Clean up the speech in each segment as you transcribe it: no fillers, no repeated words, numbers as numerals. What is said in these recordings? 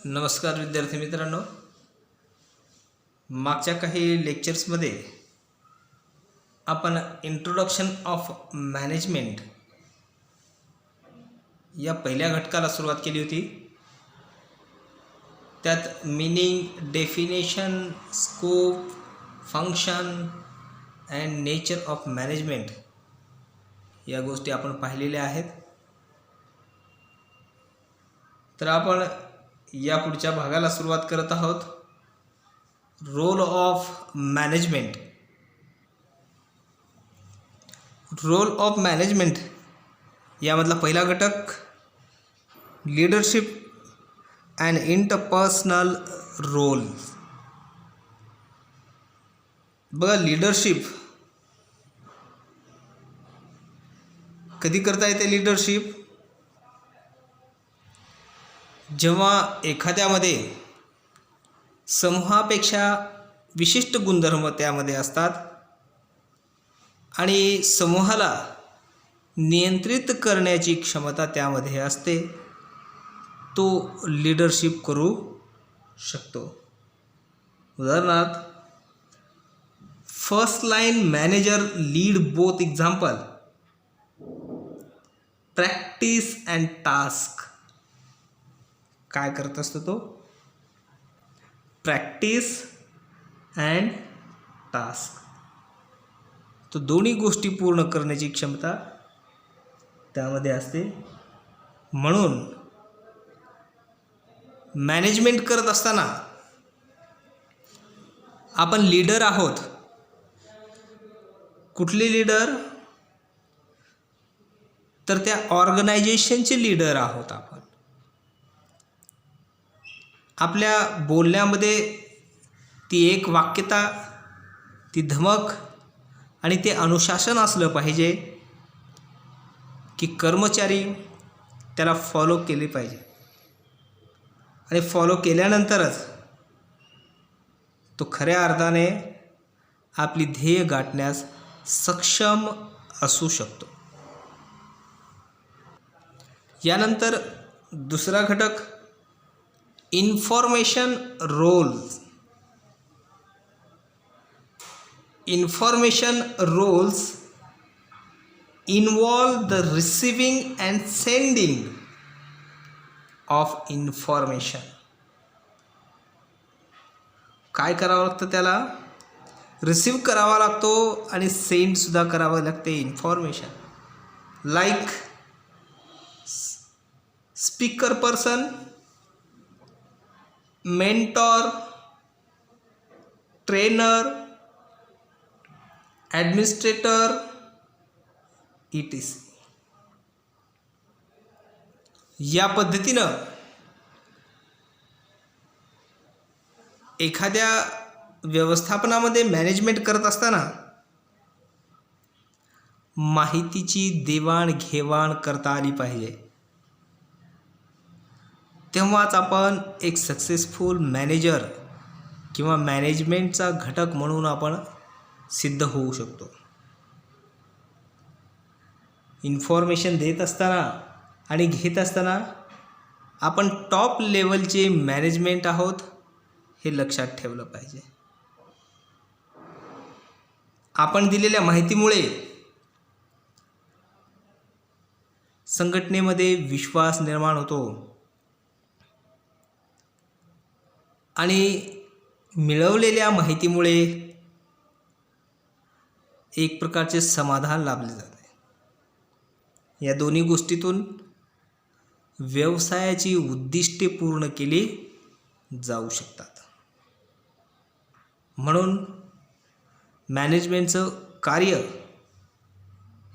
नमस्कार विद्यार्थी मित्रांनो, मागच्या काही लेक्चर्समध्ये आपण इंट्रोडक्शन ऑफ मॅनेजमेंट या पहिल्या घटकाला सुरुवात केली होती. त्यात meaning, definition, scope, function and nature of management या गोष्टी आपण पाहिलेल्या आहेत. तर आपण या पुढच्या भागाला सुरुवात करत आहोत. Role of management. Role of management यामधला पहिला घटक लीडरशिप अँड इंटरपर्सनल रोल. बघा, लीडरशिप कधी करता येते. लीडरशिप जेव्हा एखाद्यामध्ये समूहापेक्षा विशिष्ट गुणधर्म त्यामध्ये असतात आणि समूहाला नियंत्रित करण्याची क्षमता त्यामध्ये असते, तो लीडरशिप करू शकतो. उदाहरणार्थ, first line manager lead both example practice and task. काय करत असतो तो? Practice and task. तो दोन्ही गोष्टी पूर्ण करण्याची क्षमता त्यामध्ये असते. म्हणून मॅनेजमेंट करत असताना आपण लीडर आहोत. कुठले लीडर? तर त्या ऑर्गनायझेशनचे लीडर आहोत आपण. आपल्या बोलण्यामध्ये ती एक वाक्यता, ती धमक आणि ते अनुशासन असलं पाहिजे की कर्मचारी त्याला फॉलो केले पाहिजे आणि फॉलो केल्यानंतरच तो खऱ्या अर्थाने आपली ध्येय गाठण्यास सक्षम असू शकतो. यानंतर दुसरा घटक information roles. Information roles involve the receiving and sending of information. काय करावं लागतं? त्याला रिसीव करावा लागतो आणि सेंडसुद्धा करावं लागते information. Like speaker person, mentor, trainer, administrator etc. या पद्धतीनं एखाद्या व्यवस्थापनामध्ये मॅनेजमेंट करत असताना माहितीची देवाणघेवाण करता आली पाहिजे. तेव्हाच आपण एक सक्सेसफुल मॅनेजर किंवा मॅनेजमेंटचा घटक म्हणून आपण सिद्ध होऊ शकतो. इन्फॉर्मेशन देत असताना आणि घेत असताना आपण टॉप लेवलचे मॅनेजमेंट आहोत हे लक्षात ठेवलं पाहिजे. आपण दिलेल्या माहितीमुळे संघटनेमध्ये विश्वास निर्माण होतो आणि मिळवलेल्या माहितीमुळे एक प्रकारचे समाधान लाभले जाते. या दोन्ही गोष्टीतून व्यवसायाची उद्दिष्टे पूर्ण केली जाऊ शकतात. म्हणून मॅनेजमेंटचं कार्य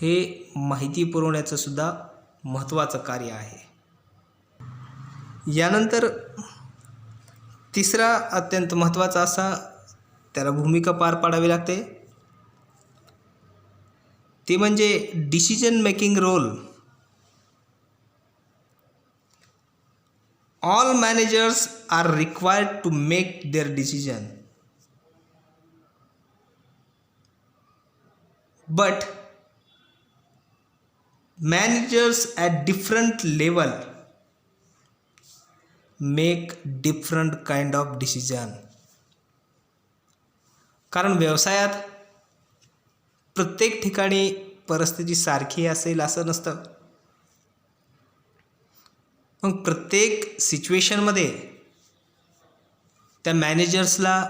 हे माहिती पुरवण्याचं सुद्धा महत्त्वाचं कार्य आहे. यानंतर तिसरा अत्यंत महत्त्वाचा असा त्याला भूमिका पार पाडावी लागते, ते म्हणजे decision making role. All managers are required to make their decision, but managers at different level make different kind of decision. कारण व्यवसायात प्रत्येक ठिकाणी परिस्थिती सारखी असेल असं नसतं. मग प्रत्येक सिच्युएशनमध्ये त्या मॅनेजर्सला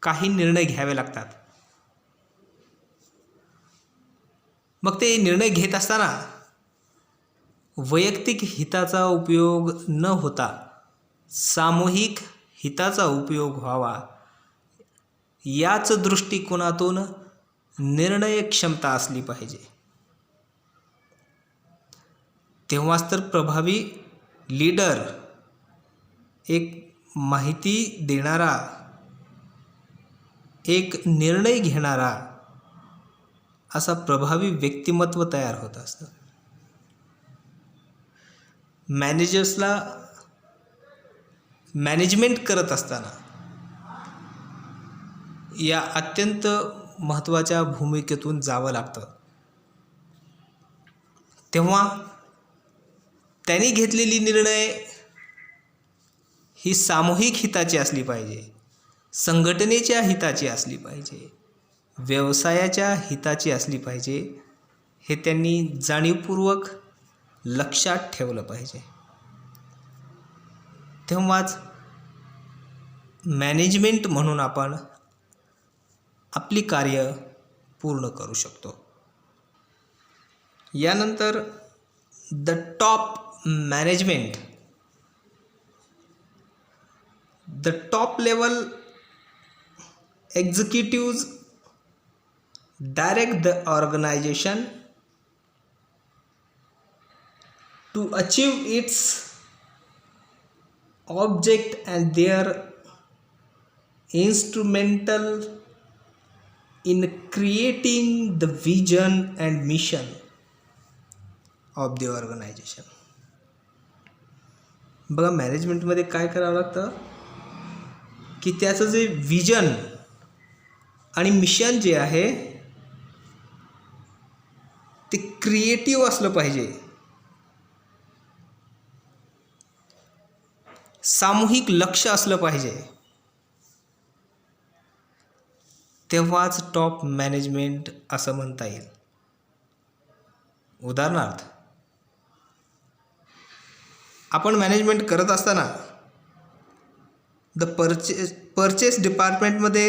काही निर्णय घ्यावे लागतात. मग ते निर्णय घेत असताना वैयक्तिक हिताचा उपयोग न होता सामूहिक हिताचा उपयोग व्हावा याच दृष्टिकोनातून निर्णय क्षमता असली पाहिजे. तेव्हाच तर प्रभावी लीडर एक माहिती देणारा, एक निर्णय घेणारा असा प्रभावी व्यक्तिमत्व तयार होत असतं. मॅनेजर्सला मॅनेजमेंट करत असताना या अत्यंत महत्त्वाच्या भूमिकेतून जावं लागतं. तेव्हा त्यांनी घेतलेली निर्णय ही सामूहिक हिताची असली पाहिजे, संघटनेच्या हिताची असली पाहिजे, व्यवसायाच्या हिताची असली पाहिजे. हे त्यांनी जाणीवपूर्वक लक्षात ठेवलं पाहिजे. तेव्हाच मॅनेजमेंट म्हणून आपण आपली कार्य पूर्ण करू शकतो. यानंतर the top management. The top level executives direct the organization to achieve its object and they are instrumental in creating the vision and mission of the organization. बघा मॅनेजमेंटमध्ये काय करावं लागतं की त्याचं जे विजन आणि मिशन जे आहे ते क्रिएटिव्ह असलं पाहिजे, सामूहिक लक्ष असलं पाहिजे. तेव्हाच टॉप मॅनेजमेंट असं म्हणता येईल. उदाहरणार्थ आपण मॅनेजमेंट करत असताना द परचेस डिपार्टमेंटमध्ये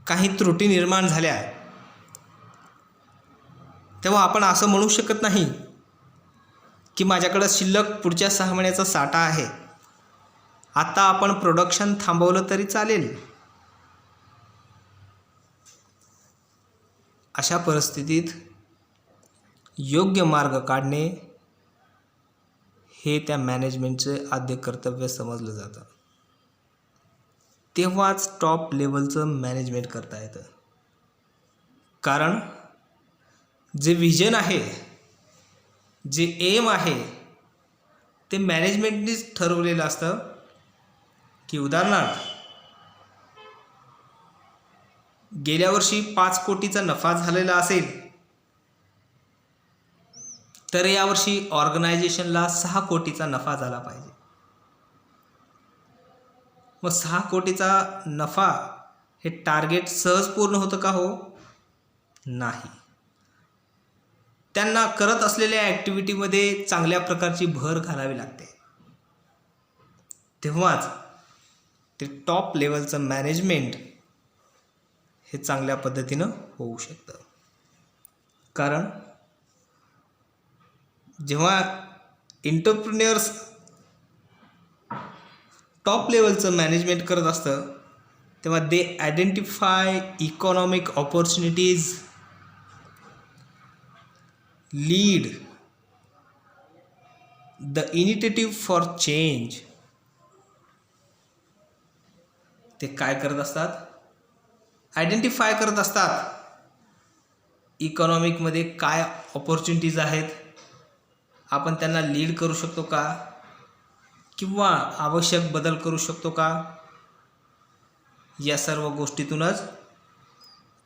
काही त्रुटी निर्माण झाल्या तेव्हा आपण असं म्हणू शकत नाही की माझ्याकडं शिल्लक पुढच्या 6 महिन्याचा साठा आहे, आता आपण प्रोडक्शन थांबवलं तरी चालेल. अशा परिस्थितीत योग्य मार्ग काढणे हे त्या मॅनेजमेंटचे आद्य कर्तव्य समजलं जातं. तेव्हाच टॉप लेवलचं मॅनेजमेंट करता येतं. कारण जे विजन आहे, जे एम आहे ते मॅनेजमेंटनीच ठरवलेलं असतं. की उदाहरणार्थ गेल्या वर्षी 5 कोटीचा नफा झालेला असेल तर यावर्षी ऑर्गनायझेशनला 6 कोटीचा नफा झाला पाहिजे. मग 6 कोटीचा नफा हे टार्गेट सहज पूर्ण होतं का? हो नाही. त्यांना करत असलेल्या ॲक्टिव्हिटीमध्ये चांगल्या प्रकारची भर घालावी लागते. तेव्हाच ते टॉप लेवलचं मॅनेजमेंट हे चांगल्या पद्धतीनं होऊ शकतं. कारण जेव्हा एंटरप्रेन्युअर्स टॉप लेवलचं मॅनेजमेंट करत असतं तेव्हा they identify economic opportunities, lead the initiative for change. ते काय करत असतात? आयडेंटिफाय करत असतात इकॉनॉमिकमध्ये काय ऑपॉर्च्युनिटीज आहेत, आपण त्यांना लीड करू शकतो का किंवा आवश्यक बदल करू शकतो का. या सर्व गोष्टीतूनच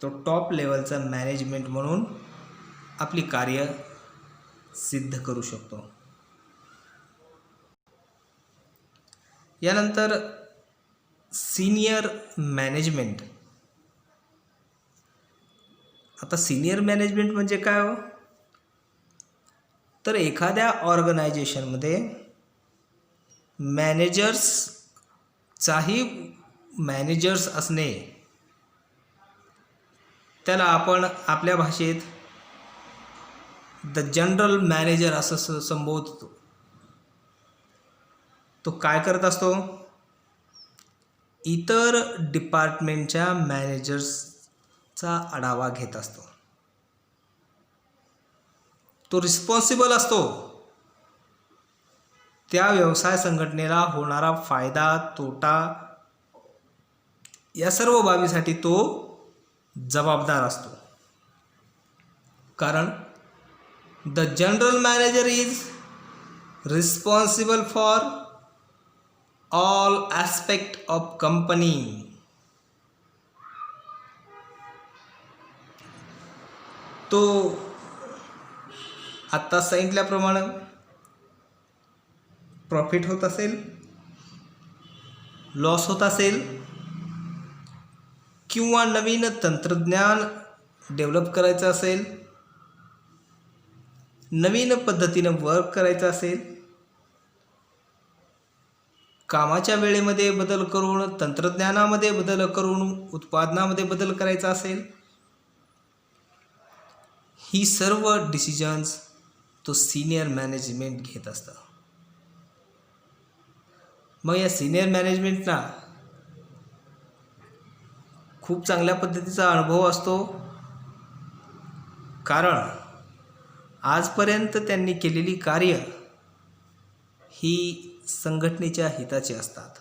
तो टॉप लेवलचा मॅनेजमेंट म्हणून आपली कार्य सिद्ध करू शकतो. यानंतर सिनियर मॅनेजमेंट. आता सिनियर मॅनेजमेंट म्हणजे काय हो? तर एखाद्या ऑर्गनायझेशनमध्ये मॅनेजर्स असणे, त्याला आपण आपल्या भाषेत द जनरल मॅनेजर असं संबोधतो. तो काय करत असतो? इतर डिपार्टमेंटच्या मॅनेजर्सचा आढावा घेत असतो. तो रिस्पॉन्सिबल असतो. त्या व्यवसाय संघटनेला होणारा फायदा तोटा या सर्व बाबीसाठी तो जबाबदार असतो. कारण the general manager is responsible for all aspect of company. तो आत्ता सांगितल्याप्रमाणे प्रॉफिट होत असेल, लॉस होत असेल, किंवा नवीन तंत्रज्ञान डेव्हलप करायचं असेल, नवीन पद्धतीनं वर्क करायचं असेल, कामाच्या वेळेमध्ये बदल करून, तंत्रज्ञानामध्ये बदल करून, उत्पादनामध्ये बदल करायचा असेल, ही सर्व डिसिजन्स तो सिनियर मॅनेजमेंट घेत असतं. मग या सिनियर मॅनेजमेंटला खूप चांगल्या पद्धतीचा अनुभव असतो. कारण आजपर्यंत त्यांनी केलेली कार्य ही संघटनेच्या हिताची असतात,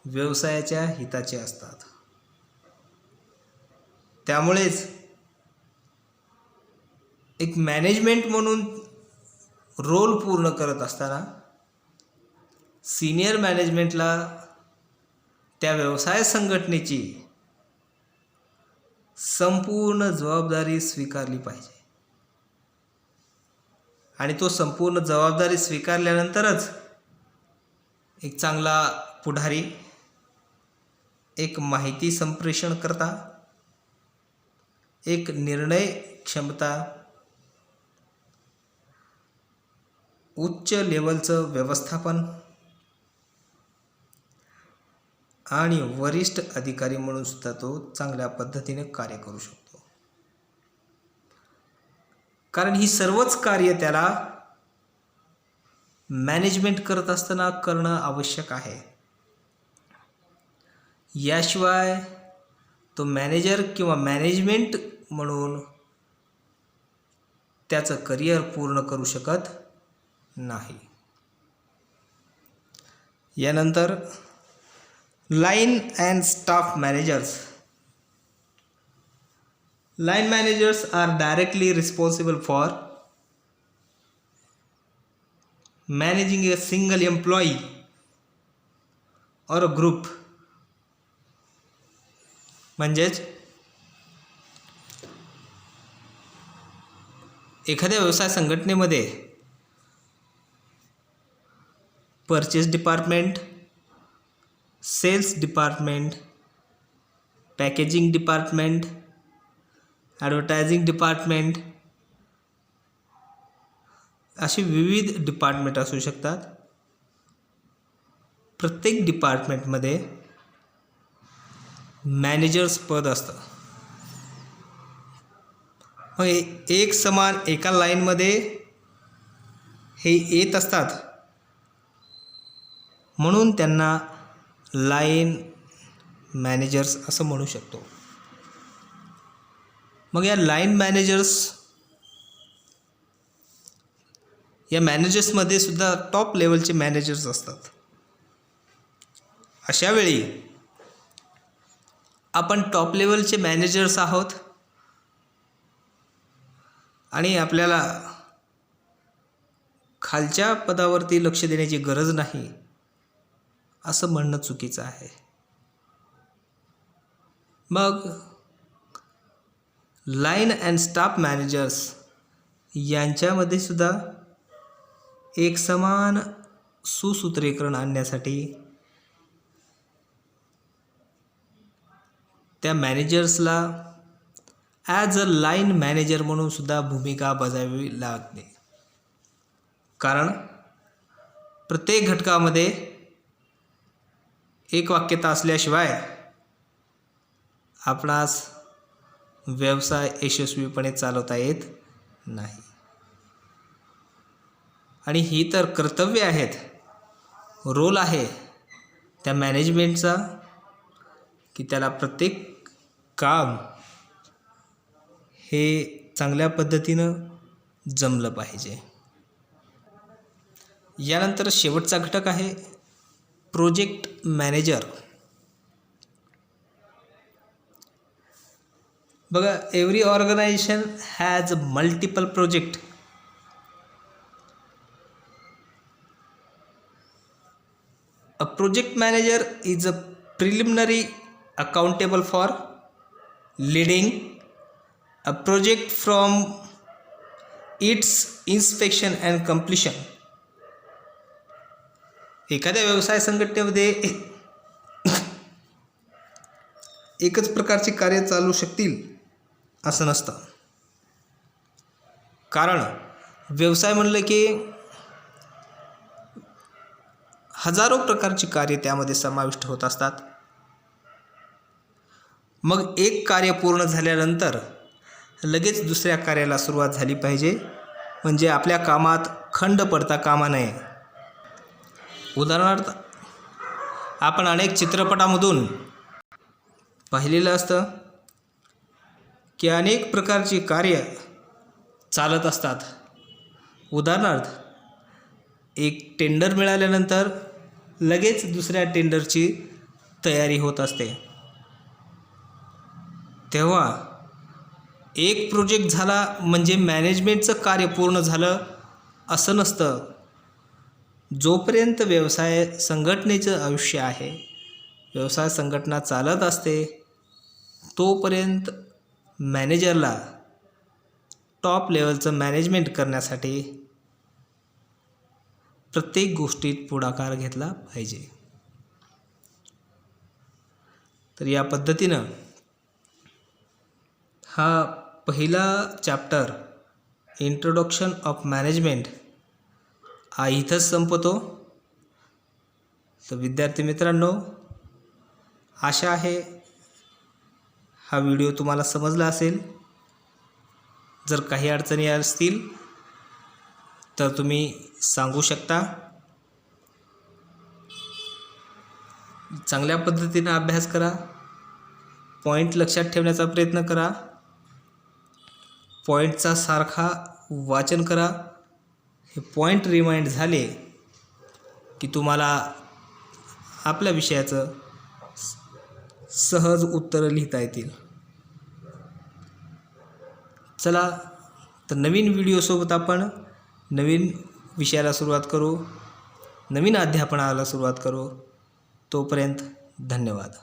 व्यवसायाच्या हिताचे असतात. त्यामुळेच एक मॅनेजमेंट म्हणून रोल पूर्ण करत असताना सिनियर मॅनेजमेंटला त्या व्यवसाय संघटनेची संपूर्ण जबाबदारी स्वीकारली पाहिजे. आणि तो संपूर्ण जबाबदारी स्वीकारल्यानंतरच एक चांगला पुढारी, एक माहिती संप्रेषण करता, एक निर्णय क्षमता, उच्च लेवलचं व्यवस्थापन आणि वरिष्ठ अधिकारी म्हणून सुद्धा तो चांगल्या पद्धतीने कार्य करू शकतो. कारण ही सर्वच कार्य त्याला मॅनेजमेंट करत असताना करणं आवश्यक आहे. याशिवाय तो मॅनेजर किंवा मॅनेजमेंट म्हणून त्याचं करिअर पूर्ण करू शकत नाही. यानंतर line and staff managers. Line managers are directly responsible for managing a single employee or a group. म्हणजेच एखाद्या व्यवसाय संघटनेमध्ये purchase department, sales department, packaging department, advertising department अशी विविध डिपार्टमेंट असू शकतात. प्रत्येक डिपार्टमेंटमध्ये मॅनेजर्स पद असतं. मग एक समान एका लाईनमध्ये हे येत असतात, म्हणून त्यांना लाईन मॅनेजर्स असं म्हणू शकतो. मग या लाईन मॅनेजर्स, या मॅनेजर्समध्ये सुद्धा टॉप लेवलचे मॅनेजर्स असतात. अशा वेळी आपण टॉप लेवलचे मॅनेजर्स आहोत आणि आपल्याला खालच्या पदावरती लक्ष देण्याची गरज नाही असं म्हणणं चुकीचं आहे. मग लाईन अँड स्टाफ मॅनेजर्स यांच्यामध्ये सुद्धा एक समान सुसूत्रीकरण आणण्यासाठी त्या मॅनेजर्सला ॲज अ लाईन मॅनेजर म्हणून सुद्धा भूमिका बजावावी लागते. कारण प्रत्येक घटकामध्ये एक वाक्यता असल्याशिवाय आपणास व्यवसाय यशस्वीपणे चालवता येत नाही. आणि ही तर कर्तव्य आहेत, रोल आहे त्या मॅनेजमेंटचा की त्याला प्रत्येक काम हे चांगल्या पद्धतीनं जमलं पाहिजे. यानंतर शेवटचा घटक आहे प्रोजेक्ट मॅनेजर. बघा, every organisation has multiple project. A project manager is a preliminary accountable for leading a project from its inspection and completion. एखाद्या व्यवसाय संघटनेमध्ये एकच प्रकारची कार्य चालू शकतील असं नसतं. कारण व्यवसाय म्हणलं की हजारो प्रकारची कार्य त्यामध्ये समाविष्ट होत असतात. मग एक कार्य पूर्ण झाल्यानंतर लगेच दुसऱ्या कार्याला सुरुवात झाली पाहिजे, म्हणजे आपल्या कामात खंड पडता कामा नये. उदाहरणार्थ, आपण अनेक चित्रपटामधून पाहिलेलं असतं की अनेक प्रकारची कार्य चालत असतात. उदाहरणार्थ, एक टेंडर मिळाल्यानंतर लगेच दुसऱ्या टेंडरची तयारी होत असते. तेव्हा एक प्रोजेक्ट झाला म्हणजे मॅनेजमेंटचं कार्य पूर्ण झालं असं नसतं. जोपर्यंत व्यवसाय संघटनेचं आयुष्य आहे, व्यवसाय संघटना चालत असते, तोपर्यंत मॅनेजरला टॉप लेवलचं मॅनेजमेंट करण्यासाठी प्रत्येक गोष्टीत पुढाकार घेतला पाहिजे. तर या पद्धतीनं हा पहिला चॅप्टर इंट्रोडक्शन ऑफ मॅनेजमेंट हा इथंच संपतो. तर विद्यार्थी मित्रांनो, आशा आहे हा व्हिडिओ तुम्हाला समजला असेल. जर काही अडचणी असतील तर तुम्ही सांगू शकता. चांगल्या पद्धतीने अभ्यास करा, पॉईंट लक्षात ठेवण्याचा प्रयत्न करा, पॉईंटचा सारखा वाचन करा. हे पॉईंट रिमाइंड झाले की तुम्हाला आपल्या विषयाचं सहज उत्तरं लिहिता येतील. चला, तर नवीन व्हिडिओसोबत आपण नवीन विषयाला सुरुवात करू, नवीन अध्यापनाला सुरुवात करू. तोपर्यंत धन्यवाद.